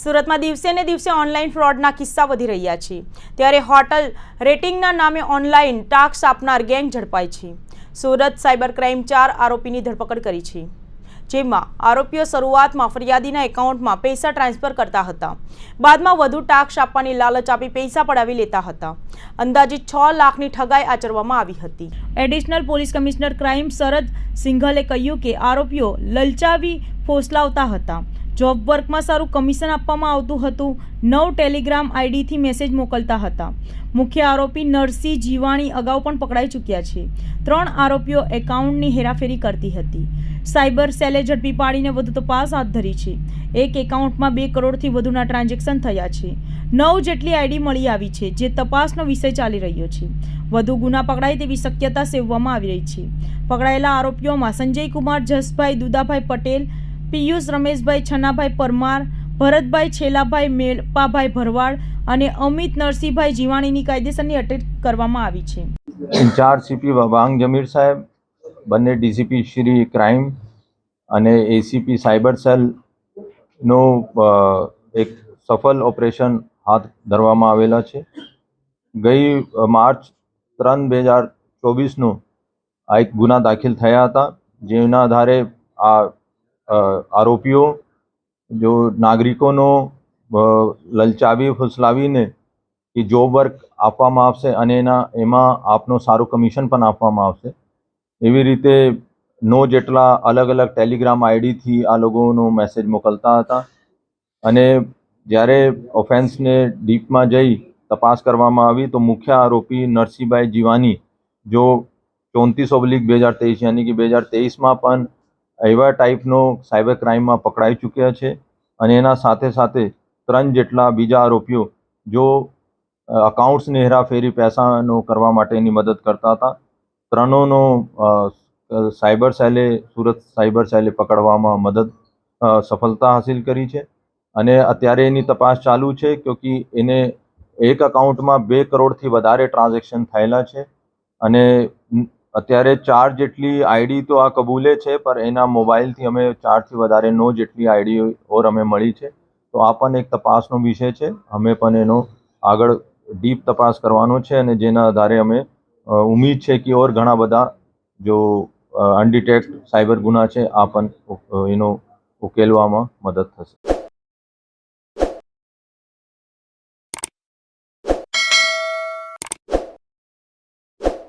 સુરતમાં દિવસે ને દિવસે ઓનલાઈન ફ્રોડના કિસ્સા વધી રહ્યા છે, ત્યારે હોટલ રેટિંગના નામે ઓનલાઈન ટાસ્ક આપનાર ગેંગ ઝડપાઈ છે। સુરત સાયબર ક્રાઇમ 4 આરોપીની ધરપકડ કરી છે, જેમાં આરોપીઓ શરૂઆતમાં ફરિયાદીના એકાઉન્ટમાં પૈસા ટ્રાન્સફર કરતા હતા, બાદમાં વધુ ટાસ્ક આપવાની લાલચ આપી પૈસા પડાવી લેતા હતા। અંદાજિત 6 લાખની ઠગાઈ આચરવામાં આવી હતી। એડિશનલ પોલીસ કમિશનર ક્રાઇમ શરદ સિંઘલે કહ્યું કે આરોપીઓ લલચાવી ફોસલાવતા હતા, જોબ વર્કમાં સારું કમિશન આપવામાં આવતું હતું, 9 ટેલિગ્રામ આઈડીથી મેસેજ મોકલતા હતા। મુખ્ય આરોપી નરસિંહ જીવાણી અગાઉ પણ પકડાઈ ચૂક્યા છે। 3 આરોપીઓ એકાઉન્ટની હેરાફેરી કરતી હતી। સાયબર સેલે ઝડપી પાડીને વધુ તપાસ હાથ ધરી છે। એક એકાઉન્ટમાં 2 કરોડથી વધુના ટ્રાન્ઝેક્શન થયા છે। 9 જેટલી આઈડી મળી આવી છે, જે તપાસનો વિષય ચાલી રહ્યો છે। વધુ ગુના પકડાય તેવી શક્યતા સેવવામાં આવી રહી છે। પકડાયેલા આરોપીઓમાં સંજય કુમાર જસભાઈ દુદાભાઈ પટેલ, પિયુષ રમેશભાઈ છનાભાઈ પરમાર, ભરતભાઈ છેલાભાઈ મેલપાભાઈ ભરવાડ અને અમિત નરસિંહભાઈ જીવાણીની કાયદેસરની અટક કરવામાં આવી છે। ઇન્ચાર્જ સીપી વાંગ જમીર સાહેબ, બંને ડીસીપી શ્રી ક્રાઇમ અને એસીપી સાયબર સેલનો એક સફળ ઓપરેશન હાથ ધરવામાં આવેલા છે। ગઈ માર્ચ 3, 2024નું આ એક ગુના દાખલ થયા હતા, જેના આધારે આ આરોપીઓ જો નાગરિકોનો લલચાવી ફુસલાવીને કે જોબ વર્ક આપવામાં આવશે અને એમાં આપનો સારું કમિશન પણ આપવામાં આવશે, એવી રીતે 9 જેટલા અલગ અલગ ટેલિગ્રામ આઈડીથી આ લોકોનો મેસેજ મોકલતા હતા। અને જ્યારે ઓફેન્સને ડીપમાં જઈ તપાસ કરવામાં આવી તો મુખ્ય આરોપી નરસિંહભાઈ જીવાની, જો 34/2023 યાની કે 2023માં પણ એવા ટાઈપનો સાયબર ક્રાઇમમાં પકડાઈ ચૂક્યા છે। અને એના સાથે સાથે 3 જેટલા બીજા આરોપીઓ જો અકાઉન્ટ્સની હેરાફેરી પૈસાનો કરવા માટેની મદદ કરતા હતા। 3નો સાયબર સેલે સુરત સાયબર સેલે પકડવામાં સફળતા હાસિલ કરી છે। અને અત્યારે એની તપાસ ચાલુ છે, ક્યોંકિ એને એક અકાઉન્ટમાં 2 કરોડથી વધારે ટ્રાન્ઝેક્શન થયેલા છે અને અત્યારે 4 જેટલી આઈડી તો આ કબૂલે છે, પણ એના મોબાઈલથી અમે 4થી વધારે 9 જેટલી આઈડી ઓર અમે મળી છે। તો આ પણ એક તપાસનો વિષય છે। અમે પણ એનો આગળ ડીપ તપાસ કરવાનો છે અને જેના આધારે અમે ઉમ્મીદ છે કે ઓર ઘણા બધા જો અનડિટેક્ટ સાયબર ગુના છે આ પણ એનો ઉકેલવામાં મદદ થશે।